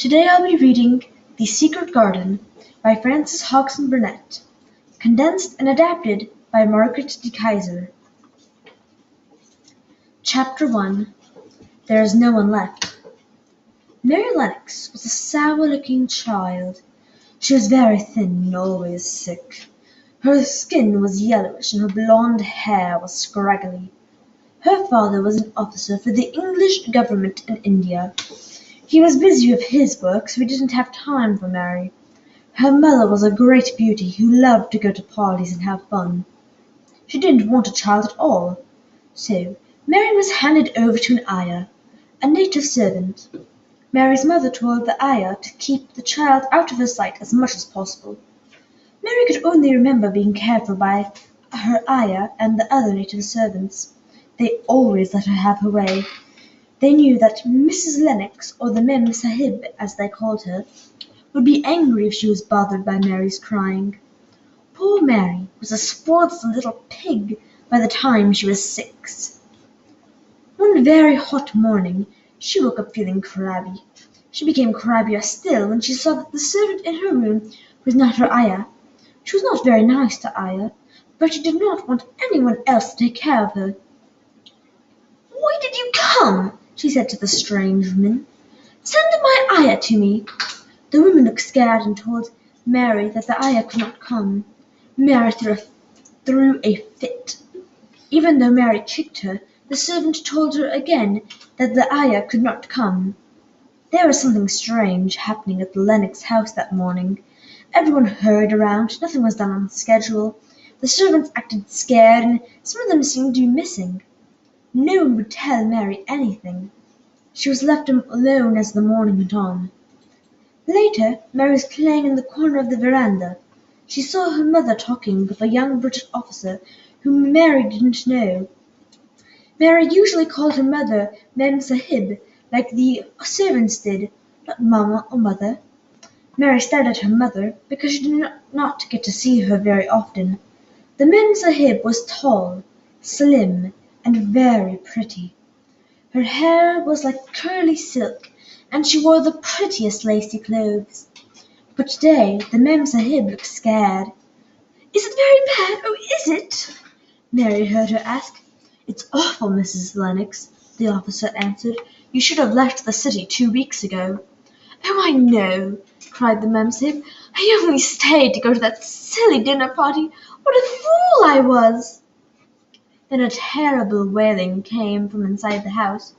Today I'll be reading The Secret Garden by Frances Hodgson Burnett, condensed and adapted by Margaret de Keyser. Chapter 1. There is no one left. Mary Lennox was a sour-looking child. She was very thin and always sick. Her skin was yellowish and her blonde hair was scraggly. Her father was an officer for the English government in India. He was busy with his work, so he didn't have time for Mary. Her mother was a great beauty who loved to go to parties and have fun. She didn't want a child at all, so Mary was handed over to an ayah, a native servant. Mary's mother told the ayah to keep the child out of her sight as much as possible. Mary could only remember being cared for by her ayah and the other native servants. They always let her have her way. They knew that Mrs. Lennox, or the Mem Sahib as they called her, would be angry if she was bothered by Mary's crying. Poor Mary was as spoiled as a little pig by the time she was 6. One very hot morning she woke up feeling crabby. She became crabbier still when she saw that the servant in her room was not her ayah. She was not very nice to ayah, but she did not want anyone else to take care of her. "Why did you come?" she said to the strange woman. "Send my ayah to me." The woman looked scared and told Mary that the ayah could not come. Mary threw a fit. Even though Mary kicked her, the servant told her again that the ayah could not come. There was something strange happening at the Lennox house that morning. Everyone hurried around, nothing was done on schedule. The servants acted scared, and some of them seemed to be missing. No one would tell Mary anything. She was left alone as the morning went on. Later, Mary was playing in the corner of the veranda. She saw her mother talking with a young British officer whom Mary didn't know. Mary usually called her mother Mem Sahib, like the servants did, not Mamma or Mother. Mary stared at her mother because she did not get to see her very often. The Mem Sahib was tall, slim, and very pretty. Her hair was like curly silk, and she wore the prettiest lacy clothes. But today the Mem Sahib looked scared. "Is it very bad? Oh, is it?" Mary heard her ask. "It's awful, Mrs. Lennox," the officer answered. "You should have left the city 2 weeks ago." "Oh, I know," cried the Mem Sahib. "I only stayed to go to that silly dinner party. What a fool I was!" Then a terrible wailing came from inside the house.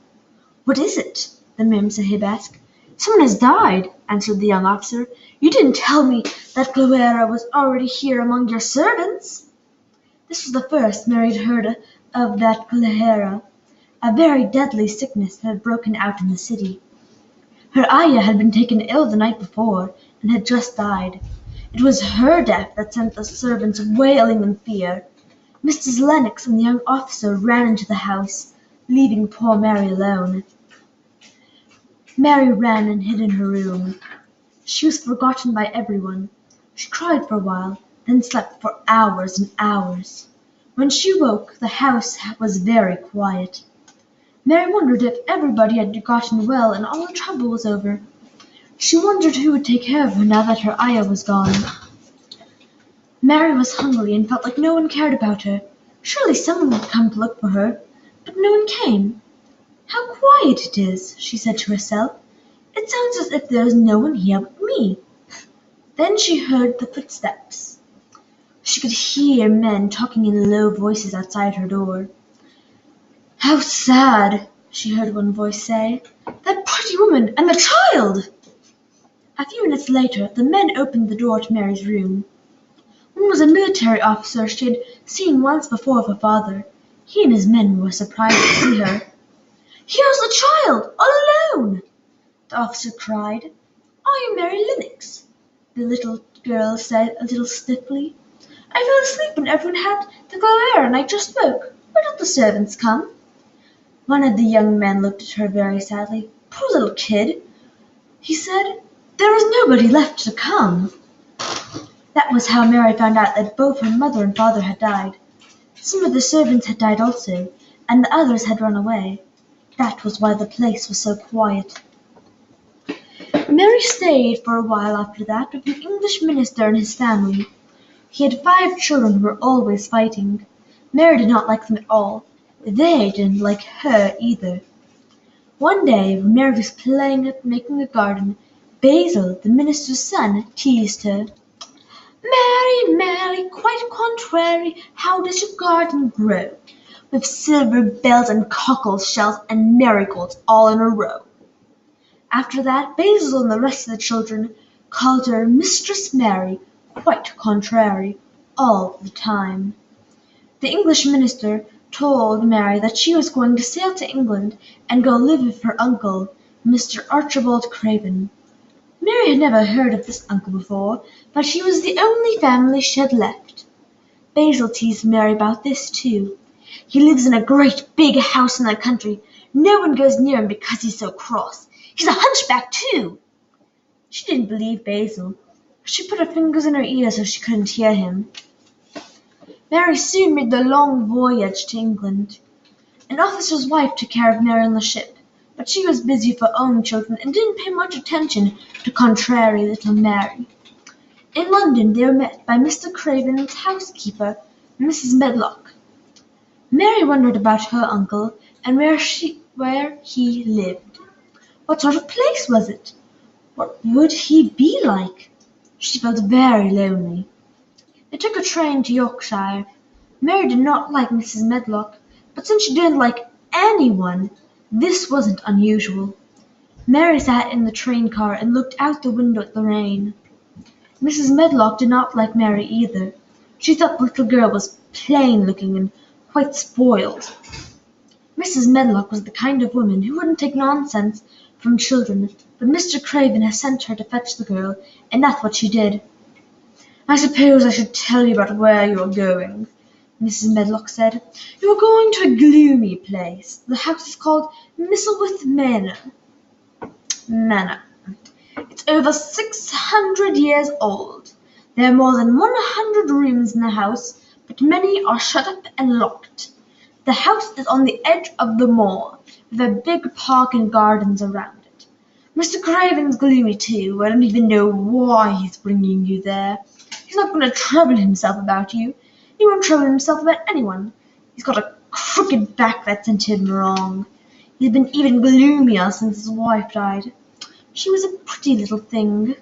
"What is it?" the Mem Sahib asked. "Someone has died," answered the young officer. "You didn't tell me that Cloera was already here among your servants." This was the first Mary had heard of that cholera. A very deadly sickness had broken out in the city. Her ayah had been taken ill the night before, and had just died. It was her death that sent the servants wailing in fear. Mrs. Lennox and the young officer ran into the house, leaving poor Mary alone. Mary ran and hid in her room. She was forgotten by everyone. She cried for a while, then slept for hours and hours. When she woke, the house was very quiet. Mary wondered if everybody had gotten well and all the trouble was over. She wondered who would take care of her now that her ayah was gone. Mary was hungry and felt like no one cared about her. Surely someone would come to look for her, but no one came. "How quiet it is," she said to herself. "It sounds as if there is no one here but me." Then she heard the footsteps. She could hear men talking in low voices outside her door. "How sad," she heard one voice say. "That pretty woman and the child!" A few minutes later the men opened the door to Mary's room. One was a military officer she had seen once before with her father. He and his men were surprised to see her. "Here's the child, all alone!" the officer cried. "Are you Mary Lennox?" the little girl said a little stiffly. "I fell asleep when everyone had the cholera and I just woke. Why don't the servants come?" One of the young men looked at her very sadly. "Poor little kid," he said. "There is nobody left to come." That was how Mary found out that both her mother and father had died. Some of the servants had died also, and the others had run away. That was why the place was so quiet. Mary stayed for a while after that with an English minister and his family. He had 5 children who were always fighting. Mary did not like them at all. They didn't like her either. One day, when Mary was playing at making a garden, Basil, the minister's son, teased her. "Mary, Mary, quite contrary, how does your garden grow, with silver bells and cockle shells and marigolds all in a row?" After that, Basil and the rest of the children called her Mistress Mary, quite contrary, all the time. The English minister told Mary that she was going to sail to England and go live with her uncle, Mr. Archibald Craven. Mary had never heard of this uncle before, but he was the only family she had left. Basil teased Mary about this too. "He lives in a great big house in the country. No one goes near him because he's so cross. He's a hunchback too." She didn't believe Basil. She put her fingers in her ears so she couldn't hear him. Mary soon made the long voyage to England. An officer's wife took care of Mary on the ship, but she was busy with her own children and didn't pay much attention to contrary little Mary. In London they were met by Mr. Craven's housekeeper, Mrs. Medlock. Mary wondered about her uncle and where he lived. What sort of place was it? What would he be like? She felt very lonely. They took a train to Yorkshire. Mary did not like Mrs. Medlock, but since she didn't like anyone, this wasn't unusual. Mary sat in the train car and looked out the window at the rain. Mrs. Medlock did not like Mary either. She thought the little girl was plain-looking and quite spoiled. Mrs. Medlock was the kind of woman who wouldn't take nonsense from children, but Mr. Craven had sent her to fetch the girl, and that's what she did. "I suppose I should tell you about where you are going," Mrs. Medlock said. "You are going to a gloomy place. The house is called Misselthwaite Manor. It's over 600 years old. There are more than 100 rooms in the house, but many are shut up and locked. The house is on the edge of the moor, with a big park and gardens around it. Mr. Craven's gloomy too. I don't even know why he's bringing you there. He's not going to trouble himself about you. He won't trouble himself about anyone. He's got a crooked back that sent him wrong. He's been even gloomier since his wife died. She was a pretty little thing."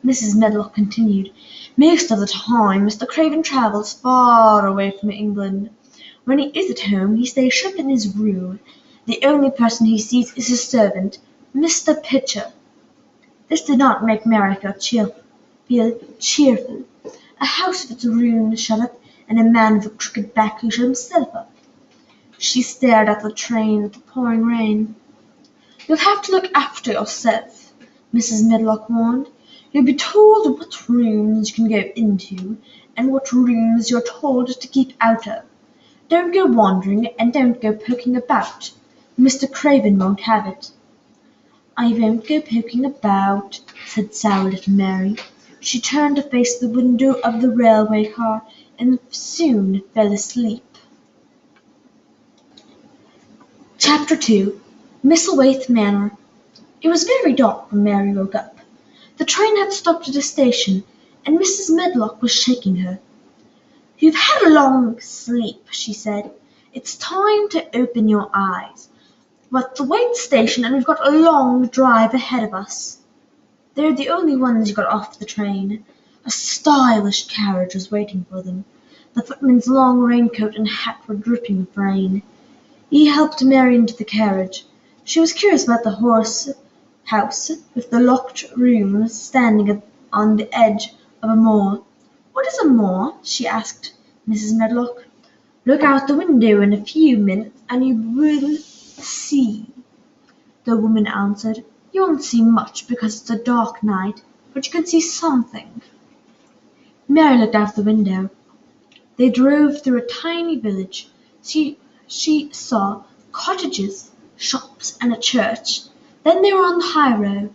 Mrs. Medlock continued. "Most of the time Mr. Craven travels far away from England. When he is at home he stays shut in his room. The only person he sees is his servant, Mr. Pitcher." This did not make Mary feel cheerful. A house with its rooms shut up, and a man with a crooked back who shut himself up. She stared at the train at the pouring rain. "You'll have to look after yourself," Mrs. Medlock warned. "You'll be told what rooms you can go into, and what rooms you're told to keep out of. Don't go wandering, and don't go poking about. Mr. Craven won't have it." "I won't go poking about," said sour little Mary. She turned to face the window of the railway car and soon fell asleep. Chapter 2. Misselthwaite Manor. It was very dark when Mary woke up. The train had stopped at a station, and Mrs. Medlock was shaking her. "You've had a long sleep," she said. "It's time to open your eyes. We're at the Waite station, and we've got a long drive ahead of us." They were the only ones who got off the train. A stylish carriage was waiting for them. The footman's long raincoat and hat were dripping with rain. He helped Mary into the carriage. She was curious about the house with the locked rooms standing on the edge of a moor. "What is a moor?" she asked Mrs. Medlock. "Look out the window in a few minutes and you will see," the woman answered. "You won't see much because it's a dark night, but you can see something." Mary looked out the window. They drove through a tiny village. She saw cottages, shops, and a church. Then they were on the high road.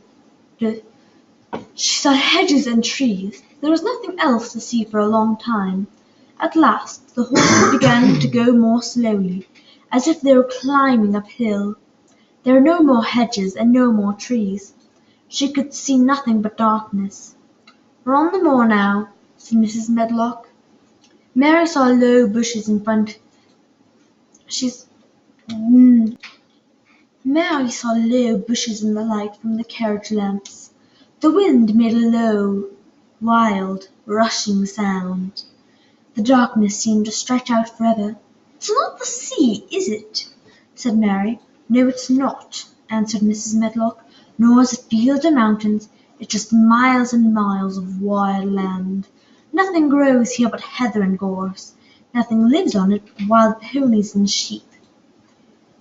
She saw hedges and trees. There was nothing else to see for a long time. At last the horses began to go more slowly, as if they were climbing uphill. There were no more hedges and no more trees. She could see nothing but darkness. "We're on the moor now," said Mrs. Medlock. Mary saw low bushes in front. She's Mary saw low bushes in the light from the carriage lamps. The wind made a low, wild, rushing sound. The darkness seemed to stretch out forever. "It's not the sea, is it?" said Mary. "No, it's not," answered Mrs. Medlock, "nor is it fields or mountains. It's just miles and miles of wild land. Nothing grows here but heather and gorse. Nothing lives on it but wild ponies and sheep."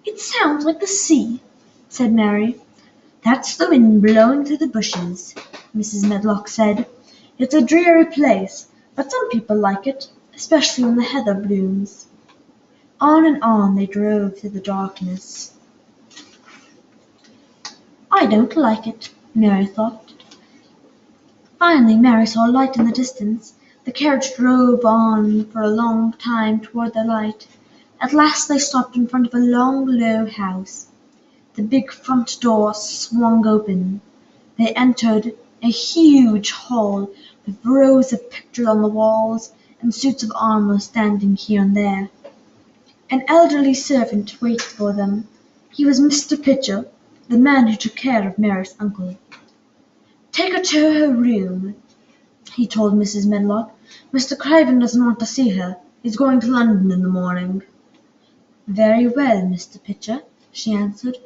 "It sounds like the sea," said Mary. "That's the wind blowing through the bushes," Mrs. Medlock said. "It's a dreary place, but some people like it, especially when the heather blooms." On and on they drove through the darkness. "I don't like it," Mary thought. Finally Mary saw a light in the distance. The carriage drove on for a long time toward the light. At last they stopped in front of a long, low house. The big front door swung open. They entered a huge hall with rows of pictures on the walls and suits of armor standing here and there. An elderly servant waited for them. He was Mr. Pitcher, the man who took care of Mary's uncle. "Take her to her room," he told Mrs. Medlock. "Mr. Craven doesn't want to see her. He's going to London in the morning." "Very well, Mr. Pitcher," she answered.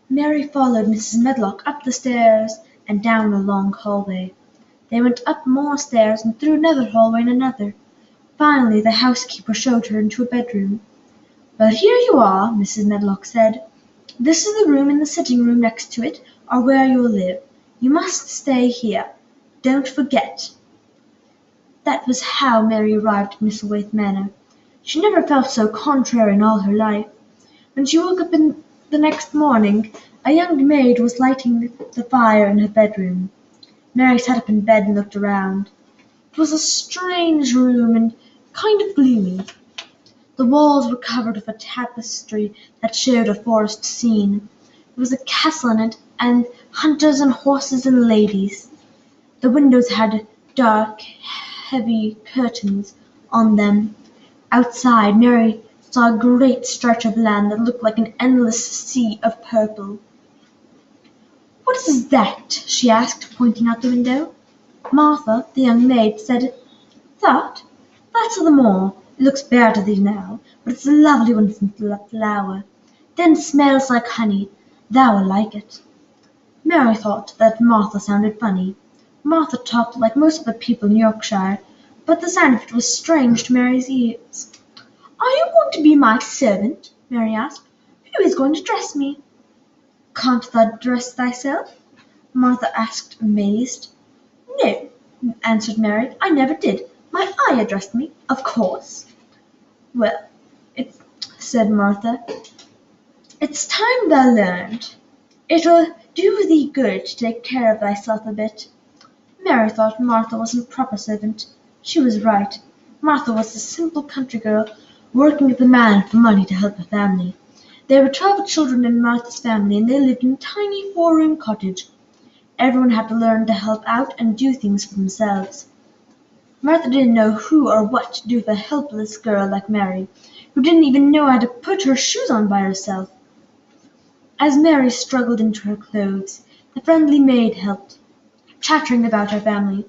Mary followed Mrs. Medlock up the stairs and down a long hallway. They went up more stairs and through another hallway and another. Finally the housekeeper showed her into a bedroom. "Well, here you are," Mrs. Medlock said. "This is the room and the sitting room next to it are where you'll live. You must stay here. Don't forget." That was how Mary arrived at Misselthwaite Manor. She never felt so contrary in all her life. When she woke up the next morning, a young maid was lighting the fire in her bedroom. Mary sat up in bed and looked around. It was a strange room and kind of gloomy. The walls were covered with a tapestry that showed a forest scene. There was a castle in it, and hunters and horses and ladies. The windows had dark, heavy curtains on them. Outside, Mary saw a great stretch of land that looked like an endless sea of purple. "What is that?" she asked, pointing out the window. Martha, the young maid, said, "That's the moor. It looks bare to thee now, but it's a lovely one since the flower. Then smells like honey. Thou'll like it." Mary thought that Martha sounded funny. Martha talked like most of the people in Yorkshire, but the sound of it was strange to Mary's ears. "Are you going to be my servant?" Mary asked. "Who is going to dress me?" "Can't thou dress thyself?" Martha asked, amazed. "No," answered Mary, "I never did. My ayah dressed me, of course." "Well, said Martha, "it's time thou learned. It'll do thee good to take care of thyself a bit." Mary thought Martha wasn't a proper servant. She was right. Martha was a simple country girl, working as a man for money to help her family. There were 12 children in Martha's family, and they lived in a tiny 4-room cottage. Everyone had to learn to help out and do things for themselves. Martha didn't know who or what to do with a helpless girl like Mary, who didn't even know how to put her shoes on by herself. As Mary struggled into her clothes, the friendly maid helped, chattering about her family.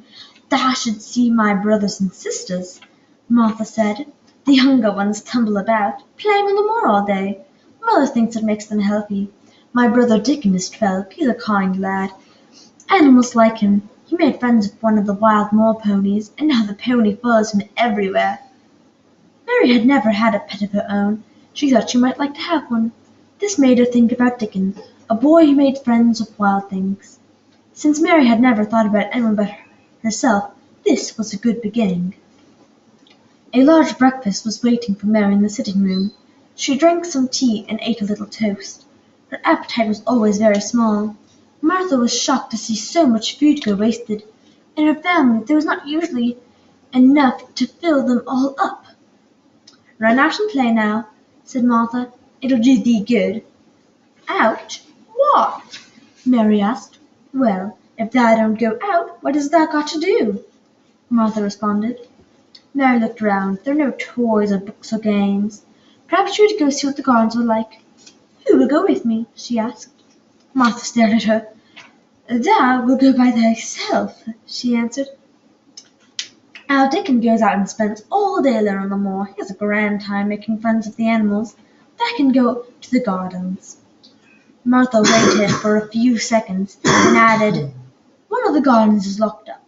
"Thou should see my brothers and sisters," Martha said. "The younger ones tumble about, playing on the moor all day. Mother thinks it makes them healthy. My brother Dickon is 12. He's a kind lad. Animals like him. He made friends with one of the wild moor ponies, and now the pony follows him everywhere." Mary had never had a pet of her own. She thought she might like to have one. This made her think about Dickon, a boy who made friends with wild things. Since Mary had never thought about anyone but herself, this was a good beginning. A large breakfast was waiting for Mary in the sitting-room. She drank some tea and ate a little toast. Her appetite was always very small. Martha was shocked to see so much food go wasted. In her family there was not usually enough to fill them all up. "Run out and play now," said Martha. "It'll do thee good." "Out? What?" Mary asked. "Well, if thou don't go out, what has thou got to do?" Martha responded. Mary looked round. There were no toys or books or games. Perhaps she would go see what the gardens were like. "Who will go with me?" she asked. Martha stared at her. "Thou wilt go by thyself," she answered. "Our Dickon goes out and spends all day alone on the moor. He has a grand time making friends with the animals. Thou can go to the gardens." Martha waited for a few seconds, and added, "One of the gardens is locked up.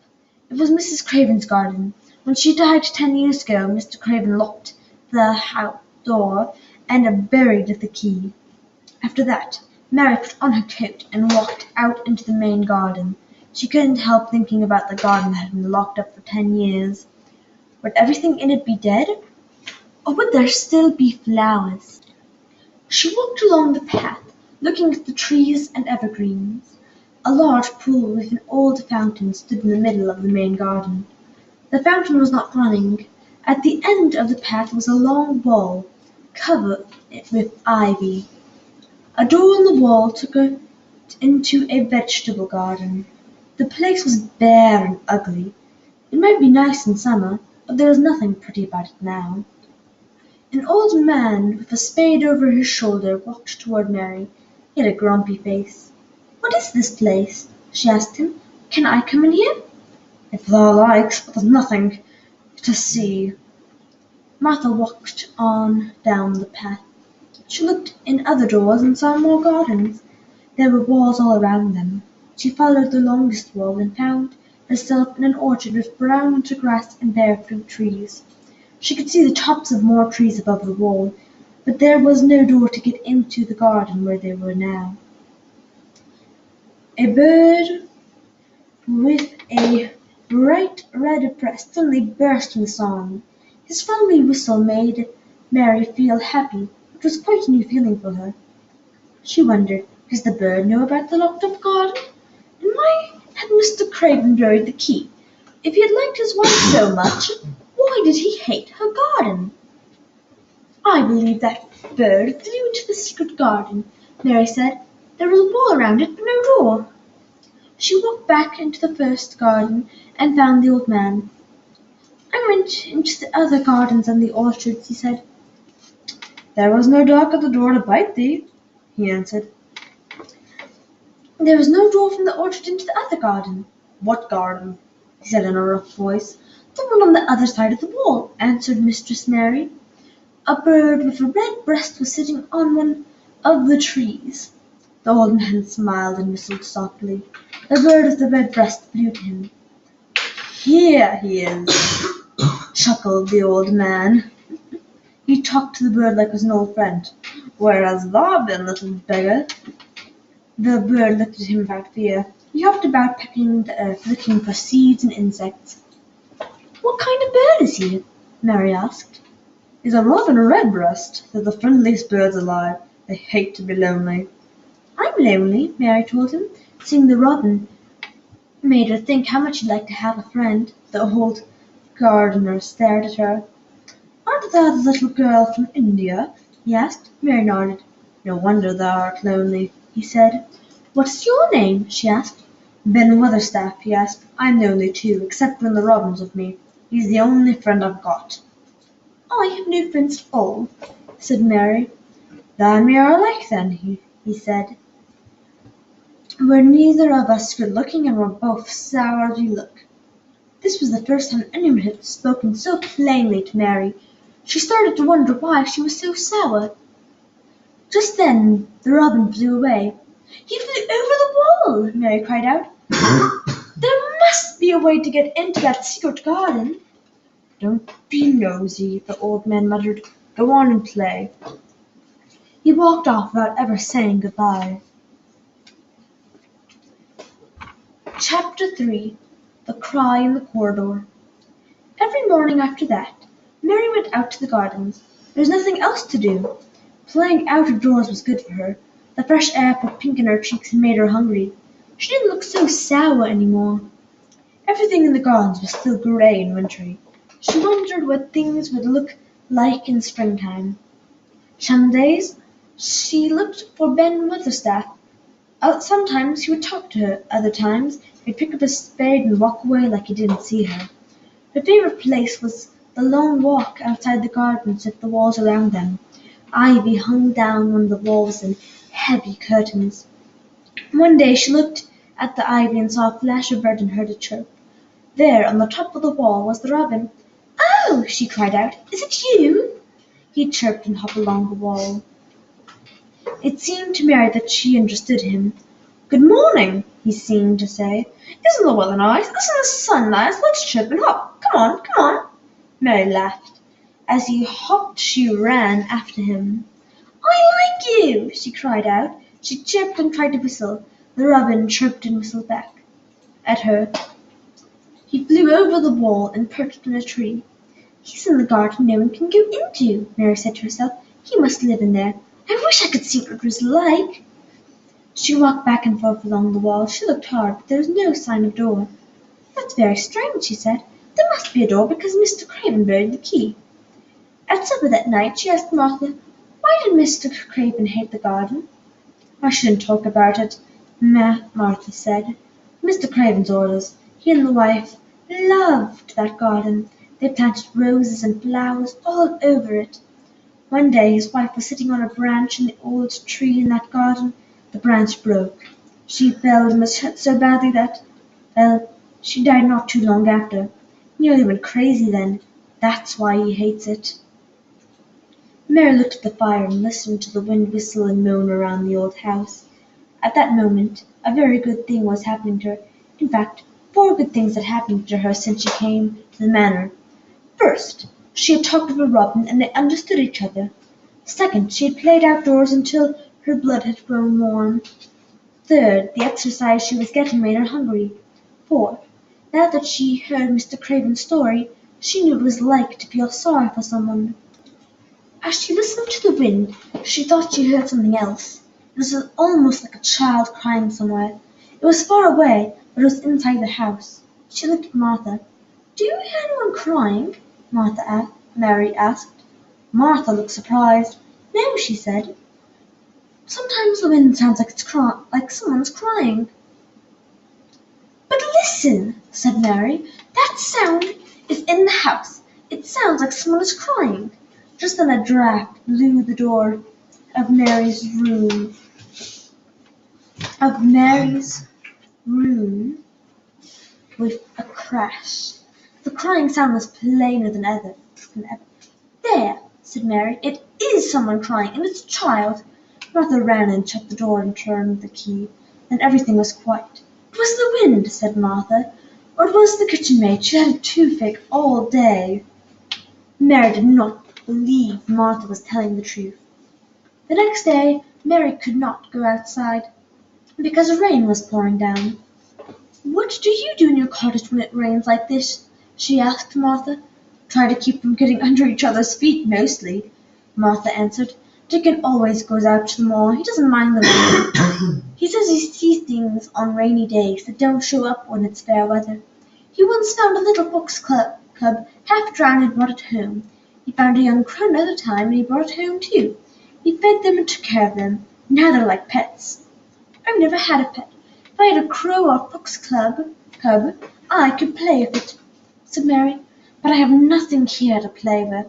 It was Mrs. Craven's garden. When she died 10 years ago, Mr. Craven locked the house door and buried the key." After that, Mary put on her coat and walked out into the main garden. She couldn't help thinking about the garden that had been locked up for 10 years. Would everything in it be dead? Or would there still be flowers? She walked along the path, looking at the trees and evergreens. A large pool with an old fountain stood in the middle of the main garden. The fountain was not running. At the end of the path was a long wall, covered with ivy. A door in the wall took her into a vegetable garden. The place was bare and ugly. It might be nice in summer, but there was nothing pretty about it now. An old man with a spade over his shoulder walked toward Mary. He had a grumpy face. "What is this place?" she asked him. "Can I come in here?" "If thou likes, but there's nothing to see." Martha walked on down the path. She looked in other doors and saw more gardens. There were walls all around them. She followed the longest wall and found herself in an orchard with brown grass and bare fruit trees. She could see the tops of more trees above the wall, but there was no door to get into the garden where they were now. A bird with a bright red breast suddenly burst into song. His friendly whistle made Mary feel happy, which was quite a new feeling for her. She wondered, does the bird know about the locked-up garden? And why had Mr. Craven buried the key? If he had liked his wife so much, why did he hate her garden? "I believe that bird flew into the secret garden," Mary said. "There was a wall around it, but no door." She walked back into the first garden and found the old man. "I went into the other gardens and the orchards," he said. "There was no dog at the door to bite thee," he answered. "There was no door from the orchard into the other garden." "What garden?" he said in a rough voice. "The one on the other side of the wall," answered Mistress Mary. A bird with a red breast was sitting on one of the trees. The old man smiled and whistled softly. The bird with the red breast flew to him. "Here he is," chuckled the old man. He talked to the bird like an old friend. "Where hast thou been, little beggar?" The bird looked at him without fear. He hopped about pecking the earth, looking for seeds and insects. "What kind of bird is he?" Mary asked. "He's a robin redbreast. They're the friendliest birds alive. They hate to be lonely." "I'm lonely," Mary told him. Seeing the robin made her think how much she'd like to have a friend. The old gardener stared at her. "Art thou the little girl from India?" he asked. Mary nodded. "No wonder thou art lonely," he said. "What's your name?" she asked. "Ben Weatherstaff," he asked. "I'm lonely too, except when the robin's with me. He's the only friend I've got." "I have no friends at all," said Mary. "Thou and me are alike then," he said. "We're neither of us good-looking, and we're both sour as we look." This was the first time anyone had spoken so plainly to Mary. She started to wonder why she was so sour. Just then the robin flew away. "He flew over the wall!" Mary cried out. "There must be a way to get into that secret garden." "Don't be nosy," the old man muttered. "Go on and play." He walked off without ever saying goodbye. Chapter 3. The Cry in the Corridor. Every morning after that, Mary went out to the gardens. There was nothing else to do. Playing out of doors was good for her. The fresh air put pink in her cheeks and made her hungry. She didn't look so sour any more. Everything in the gardens was still grey and wintry. She wondered what things would look like in springtime. Some days she looked for Ben Weatherstaff. Sometimes he would talk to her, other times he'd pick up his spade and walk away like he didn't see her. Her favourite place was the long walk outside the gardens with the walls around them. Ivy hung down on the walls and heavy curtains. One day she looked at the ivy and saw a flash of red and heard a chirp. There, on the top of the wall, was the robin. "Oh!" she cried out. "Is it you?" He chirped and hopped along the wall. It seemed to Mary that she understood him. "Good morning," he seemed to say. "Isn't the weather nice? Isn't the sun nice? Let's chirp and hop. Come on, come on." Mary laughed. As he hopped she ran after him. "I like you!" she cried out. She chirped and tried to whistle. The robin chirped and whistled back at her. He flew over the wall and perched on a tree. "He's in the garden no one can go into," Mary said to herself. "He must live in there. I wish I could see what it was like." She walked back and forth along the wall. She looked hard, but there was no sign of door. "That's very strange," she said. "There must be a door because Mr. Craven buried the key." At supper that night she asked Martha, "Why did Mr. Craven hate the garden?" "I shouldn't talk about it," Martha said. "Mr. Craven's orders. He and the wife loved that garden. They planted roses and flowers all over it. One day his wife was sitting on a branch in the old tree in that garden. The branch broke. She fell and was hurt so badly that, well, she died not too long after. He nearly went crazy then. That's why he hates it." Mary looked at the fire and listened to the wind whistle and moan around the old house. At that moment a very good thing was happening to her. In fact, 4 good things had happened to her since she came to the Manor. First, she had talked with a robin and they understood each other. Second, she had played outdoors until her blood had grown warm. Third, the exercise she was getting made her hungry. Fourth, now that she heard Mr. Craven's story, she knew what it was like to feel sorry for someone. As she listened to the wind, she thought she heard something else. It was almost like a child crying somewhere. It was far away, but it was inside the house. She looked at Martha. "Do you hear anyone crying?" Mary asked. Martha looked surprised. "No," she said. "Sometimes the wind sounds like someone's crying." "But listen," said Mary. "That sound is in the house. It sounds like someone is crying." Just then a draught blew the door of Mary's room with a crash. The crying sound was plainer than ever. "There," said Mary, "it is someone crying, and it's a child." Martha ran and shut the door and turned the key. Then everything was quiet. "It was the wind," said Martha, "or it was the kitchen maid. She had a toothache all day." Mary did not believe Martha was telling the truth. The next day Mary could not go outside because rain was pouring down. "What do you do in your cottage when it rains like this?" she asked Martha. "Try to keep from getting under each other's feet, mostly," Martha answered. "Dickon always goes out to the moor. He doesn't mind the rain. He says he sees things on rainy days that don't show up when it's fair weather. He once found a little fox cub half drowned and brought it home. He found a young crow another time and he brought it home too. He fed them and took care of them. Now they're like pets." "I've never had a pet. If I had a crow or fox cub, I could play with it," said Mary, "but I have nothing here to play with."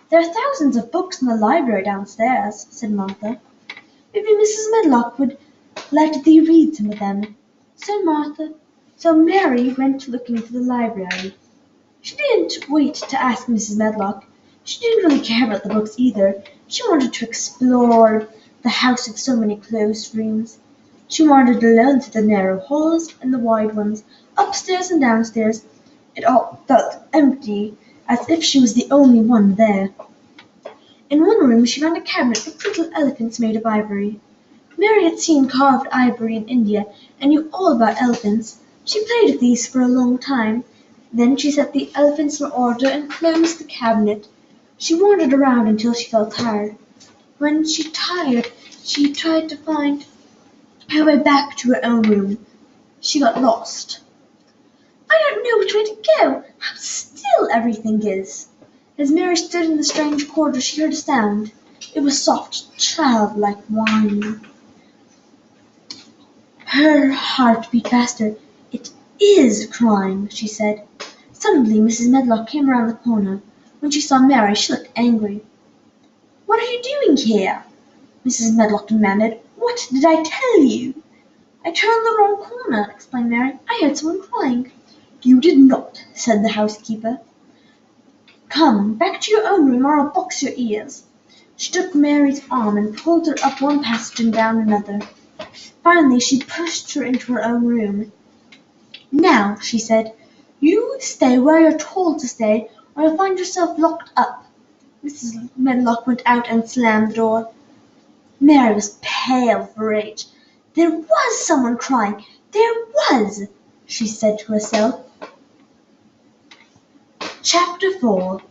"There are thousands of books in the library downstairs," said Martha. "Maybe Mrs. Medlock would let thee read some of them." So Mary went looking for the library. She didn't wait to ask Mrs. Medlock. She didn't really care about the books either. She wanted to explore the house with so many closed rooms. She wandered alone through the narrow halls and the wide ones, upstairs and downstairs. It all felt empty, as if she was the only one there. In one room she found a cabinet with little elephants made of ivory. Mary had seen carved ivory in India and knew all about elephants. She played with these for a long time. Then she set the elephants in order and closed the cabinet. She wandered around until she felt tired. When she tired, she tried to find her way back to her own room. She got lost. "I don't know which way to go. How still everything is." As Mary stood in the strange corridor she heard a sound. It was soft, childlike whining. Her heart beat faster. "It is crying," she said. Suddenly Mrs. Medlock came around the corner. When she saw Mary, she looked angry. "What are you doing here?" Mrs. Medlock demanded. "What did I tell you?" "I turned the wrong corner," explained Mary. "I heard someone crying." "You did not," said the housekeeper. "Come, back to your own room or I'll box your ears." She took Mary's arm and pulled her up one passage and down another. Finally she pushed her into her own room. "Now," she said, "you stay where you're told to stay, or you'll find yourself locked up." Mrs. Medlock went out and slammed the door. Mary was pale with rage. "There was someone crying! There was!" she said to herself. Chapter 4.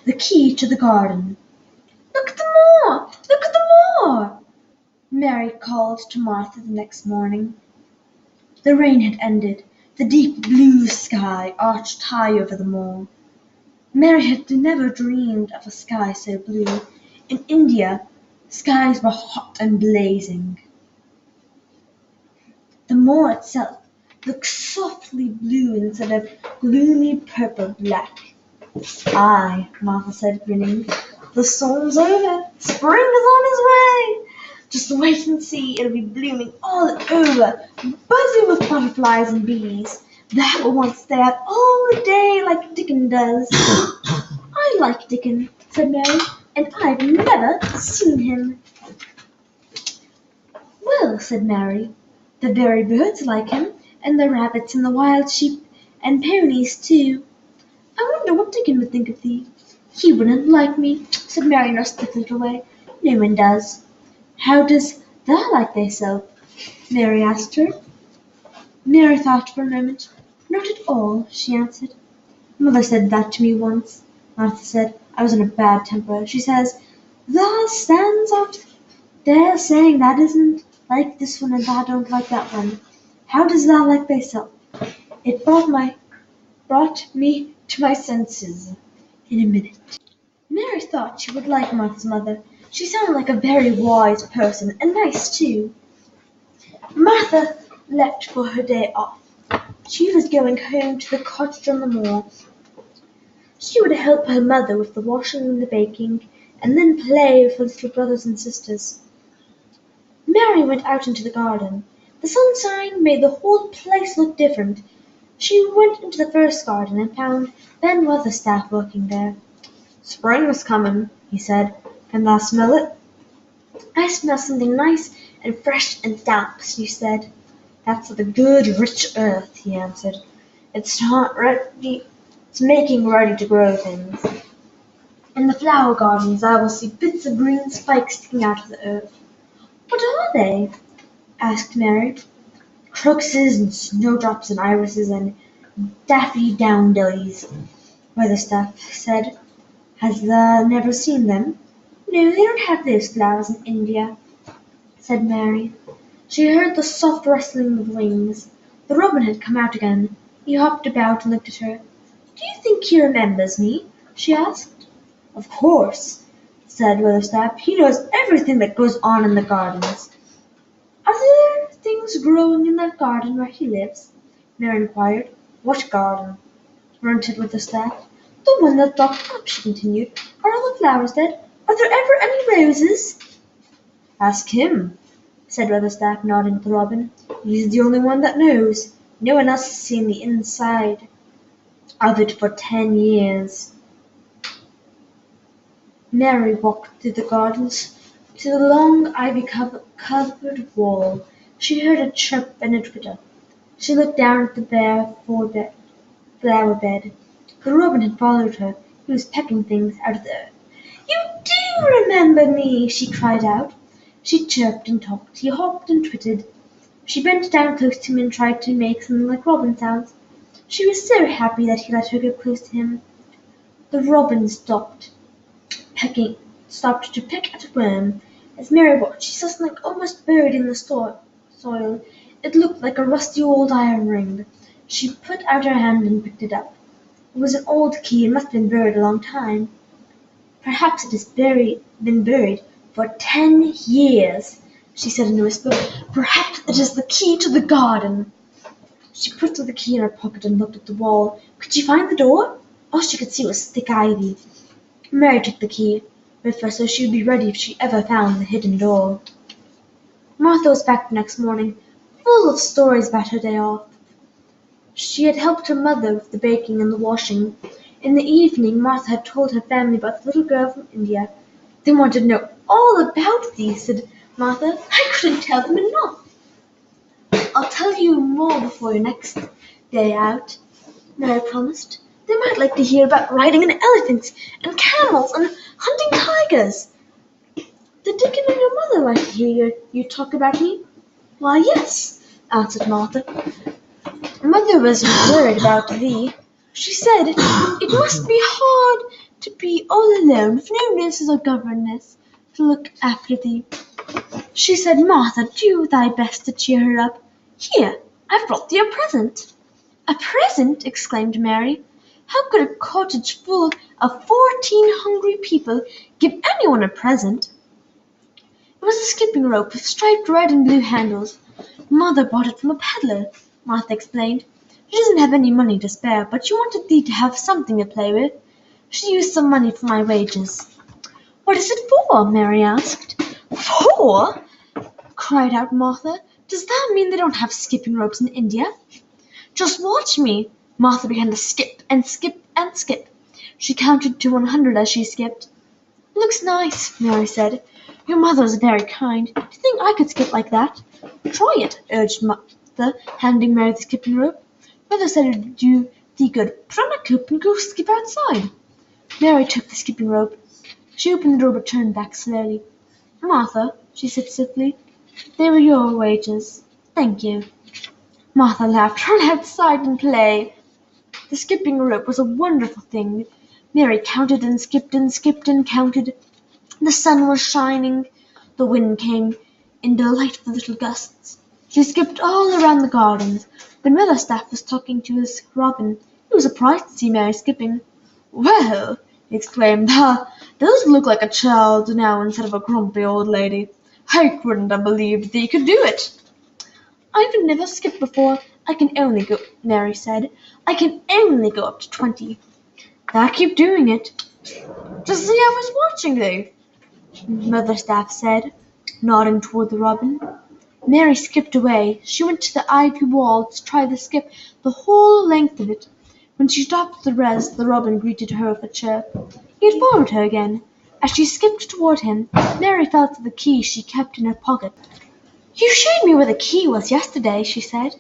The Key to the Garden. "Look at the moor! Look at the moor!" Mary called to Martha the next morning. The rain had ended. The deep blue sky arched high over the moor. Mary had never dreamed of a sky so blue. In India, skies were hot and blazing. The moor itself looked softly blue instead of gloomy purple-black. "Aye," Martha said, grinning, "the storm's over. Spring is on its way. Just wait and see. It'll be blooming all over, buzzing with butterflies and bees. That will want to stay out all the day like Dickon does." "I like Dickon," said Mary, "and I've never seen him." "Well," said Mary, "the very birds like him, and the rabbits and the wild sheep and ponies too. I wonder what Dickon would think of thee." "He wouldn't like me," said Mary in her stiff little way. "No one does." "How does thou like thyself?" Mary asked her. Mary thought for a moment. "Not at all," she answered. "Mother said that to me once," Martha said. "I was in a bad temper. She says, 'Thou stands out there saying that isn't like this one and thou don't like that one. How does thou like thyself?' It brought me to my senses in a minute." Mary thought she would like Martha's mother. She sounded like a very wise person, and nice too. Martha left for her day off. She was going home to the cottage on the moor. She would help her mother with the washing and the baking, and then play with her little brothers and sisters. Mary went out into the garden. The sunshine made the whole place look different. She went into the first garden and found Ben Weatherstaff working there. "Spring's coming," he said. "Can thou smell it?" "I smell something nice and fresh and damp," she said. "That's the good rich earth," he answered. It's making ready to grow things. In the flower gardens I will see bits of green spikes sticking out of the earth." "What are they?" asked Mary. "Crocuses and snowdrops and irises and daffodillies," Weatherstaff said. "Hast thou never seen them?" "No, they don't have those flowers in India," said Mary. She heard the soft rustling of wings. The robin had come out again. He hopped about and looked at her. "Do you think he remembers me?" she asked. "Of course," said Weatherstaff. "He knows everything that goes on in the gardens." "Are there things growing in that garden where he lives?" Mary inquired. "What garden?" grunted Weatherstaff. "The one that's locked up," she continued. "Are all the flowers dead? Are there ever any roses?" "Ask him," said Weatherstaff, nodding at the robin. "He's the only one that knows. No one else has seen the inside of it for 10 years." Mary walked through the gardens to the long ivy-covered wall. She heard a chirp and a twitter. She looked down at the bare flower bed. The robin had followed her. He was pecking things out of the earth. "You do remember me!" she cried out. She chirped and talked. He hopped and twittered. She bent down close to him and tried to make something like robin sounds. She was so happy that he let her get close to him. The robin stopped to peck at a worm. As Mary watched, she saw something almost buried in the soil. It looked like a rusty old iron ring. She put out her hand and picked it up. It was an old key and must have been buried a long time. "Perhaps it has been buried for 10 years," she said in a whisper. "Perhaps it is the key to the garden." She put the key in her pocket and looked at the wall. Could she find the door? All she could see was thick ivy. Mary took the key with her so she would be ready if she ever found the hidden door. Martha was back the next morning, full of stories about her day off. She had helped her mother with the baking and the washing. In the evening Martha had told her family about the little girl from India. "They wanted to know all about thee," said Martha. "I couldn't tell them enough." "I'll tell you more before your next day out," Mary promised. "They might like to hear about riding on elephants and camels and hunting tigers." "Did Dickon and your mother like to hear you talk about me?" "Why, yes," answered Martha. "Mother was worried about thee. She said it must be hard to be all alone with no nurses or governess to look after thee. She said, 'Martha, do thy best to cheer her up. Here, I've brought thee a present.'" "A present!" exclaimed Mary. "How could a cottage full of 14 hungry people give anyone a present?" "It was a skipping rope with striped red and blue handles. Mother bought it from a peddler," Martha explained. "She doesn't have any money to spare, but she wanted thee to have something to play with. She used some money from my wages." "What is it for?" Mary asked. "For?" cried out Martha. "Does that mean they don't have skipping ropes in India?" "Just watch me." Martha began to skip and skip and skip. She counted to 100 as she skipped. "Looks nice," Mary said. "Your mother is very kind. Do you think I could skip like that?" "Try it," urged Martha, handing Mary the skipping rope. "Mother said it would do thee good. Put on a coat and go skip outside." Mary took the skipping rope. She opened the door but turned back slowly. "Martha," she said stiffly, "they were your wages. Thank you." Martha laughed. "Run outside and play." The skipping rope was a wonderful thing. Mary counted and skipped and skipped and counted. The sun was shining. The wind came in delightful little gusts. She skipped all around the gardens. But Millerstaff was talking to his robin. He was surprised to see Mary skipping. "Well," he exclaimed, "thou does look like a child now instead of a grumpy old lady. I couldn't have believed thee could do it." "I've never skipped before. Mary said. "I can only go up to 20. "Now keep doing it." "Just see, I was watching thee," Motherstaff said, nodding toward the robin. Mary skipped away. She went to the ivy wall to try to skip the whole length of it. When she stopped the rest, the robin greeted her with a chirp. He had followed her again. As she skipped toward him, Mary felt for the key she kept in her pocket. "You showed me where the key was yesterday," she said.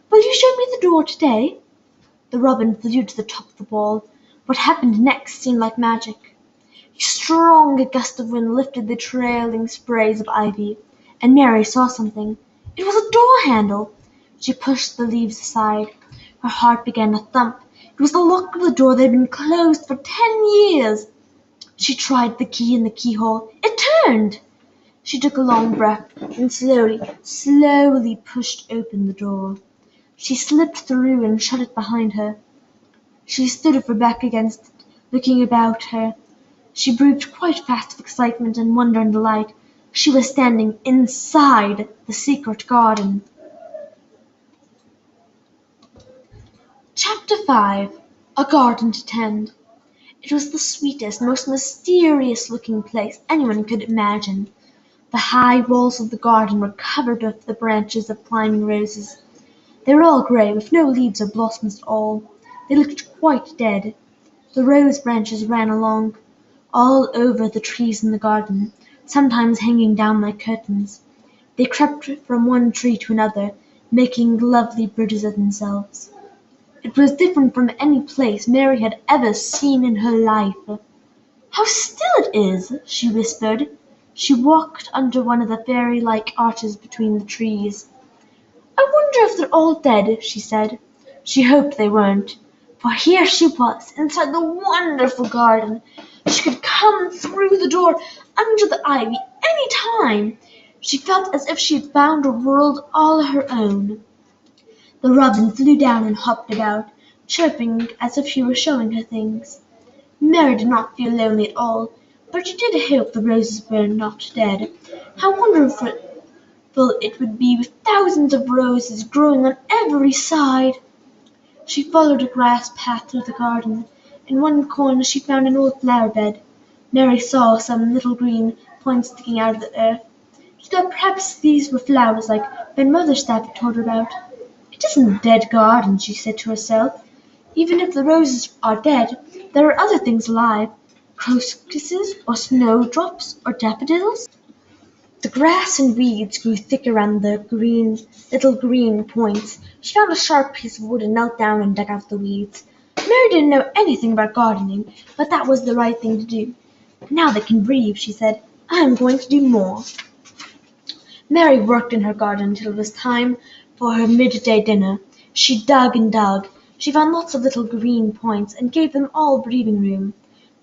"Will you show me the door today?" The robin flew to the top of the wall. What happened next seemed like magic. A strong gust of wind lifted the trailing sprays of ivy, and Mary saw something. It was a door handle. She pushed the leaves aside. Her heart began to thump. It was the lock of the door that had been closed for 10 years. She tried the key in the keyhole. It turned. She took a long breath and slowly pushed open the door. She slipped through and shut it behind her. She stood with her back against it, looking about her. She breathed quite fast with excitement and wonder and delight. She was standing inside the secret garden. Chapter 5. A Garden to Tend. It was the sweetest, most mysterious-looking place anyone could imagine. The high walls of the garden were covered with the branches of climbing roses. They were all grey, with no leaves or blossoms at all. They looked quite dead. The rose branches ran along all over the trees in the garden, sometimes hanging down like curtains. They crept from one tree to another, making lovely bridges of themselves. It was different from any place Mary had ever seen in her life. "How still it is!" she whispered. She walked under one of the fairy-like arches between the trees. "I wonder if they're all dead," she said. She hoped they weren't, for here she was, inside the wonderful garden. She could come through the door under the ivy any time. She felt as if she had found a world all her own. The robin flew down and hopped about, chirping as if she were showing her things. Mary did not feel lonely at all, but she did hope the roses were not dead. How wonderful full it would be with thousands of roses growing on every side. She followed a grass path through the garden. In one corner she found an old flower bed. Mary saw some little green points sticking out of the earth. She thought perhaps these were flowers like Ben Motherstaff had told her about. "It isn't a dead garden," she said to herself. "Even if the roses are dead, there are other things alive. Crocuses, or snowdrops, or daffodils." The grass and weeds grew thick around the little green points. She found a sharp piece of wood and knelt down and dug out the weeds. Mary didn't know anything about gardening, but that was the right thing to do. "Now they can breathe," she said. "I am going to do more." Mary worked in her garden until it was time for her midday dinner. She dug and dug. She found lots of little green points and gave them all breathing room.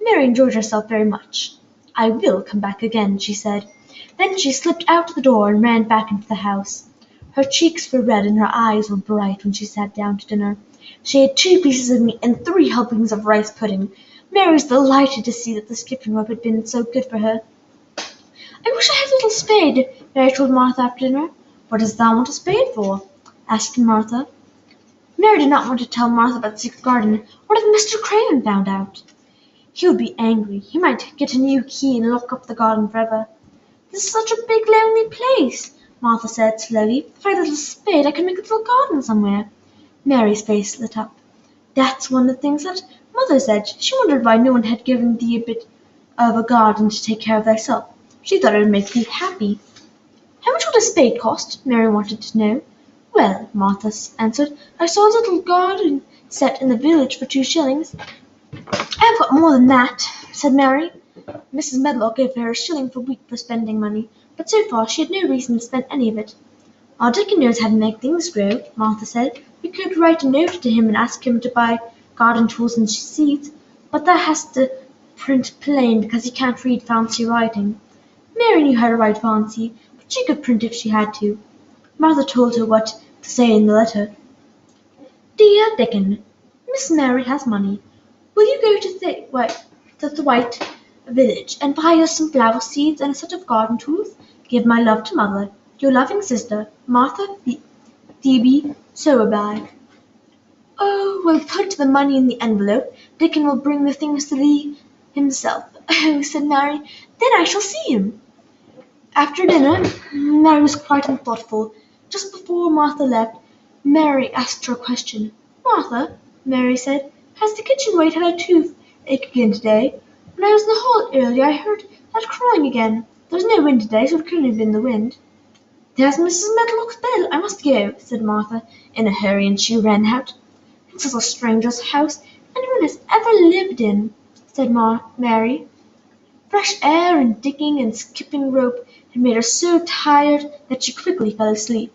Mary enjoyed herself very much. "I will come back again," she said. Then she slipped out the door and ran back into the house. Her cheeks were red and her eyes were bright when she sat down to dinner. She had 2 pieces of meat and 3 helpings of rice pudding. Mary was delighted to see that the skipping rope had been so good for her. "I wish I had a little spade," Mary told Martha after dinner. "What dost thou want a spade for?" asked Martha. Mary did not want to tell Martha about the secret garden. What if Mr. Craven found out? He would be angry. He might get a new key and lock up the garden forever. "This is such a big, lonely place," Martha said slowly. "If I had a little spade I could make a little garden somewhere." Mary's face lit up. "That's one of the things that Mother said. She wondered why no one had given thee a bit of a garden to take care of thyself. She thought it would make thee happy." "How much would a spade cost?" Mary wanted to know. "Well," Martha answered, "I saw a little garden set in the village for 2 shillings." "I've got more than that," said Mary. Mrs. Medlock gave her a shilling a week for spending money, but so far she had no reason to spend any of it. "Our Dickon knows how to make things grow," Martha said. "We could write a note to him and ask him to buy garden tools and seeds, but that has to print plain because he can't read fancy writing." Mary knew how to write fancy, but she could print if she had to. Martha told her what to say in the letter. "Dear Dickon, Miss Mary has money. Will you go to the White Village and buy us some flower seeds and a set of garden tools? Give my love to Mother. Your loving sister, Martha Phoebe Sowerby." "Oh, we'll put the money in the envelope. Dickon will bring the things to thee himself." "Oh," said Mary, "then I shall see him." After dinner Mary was quiet and thoughtful. Just before Martha left, Mary asked her a question. "Martha," Mary said, "has the kitchen maid had a toothache again today? When I was in the hall earlier I heard that crowing again. There's no wind today, so it couldn't have been the wind." "There's Mrs. Medlock's bell. I must go," said Martha in a hurry, and she ran out. "This is a stranger's house anyone has ever lived in," said Mary. Fresh air and digging and skipping rope had made her so tired that she quickly fell asleep.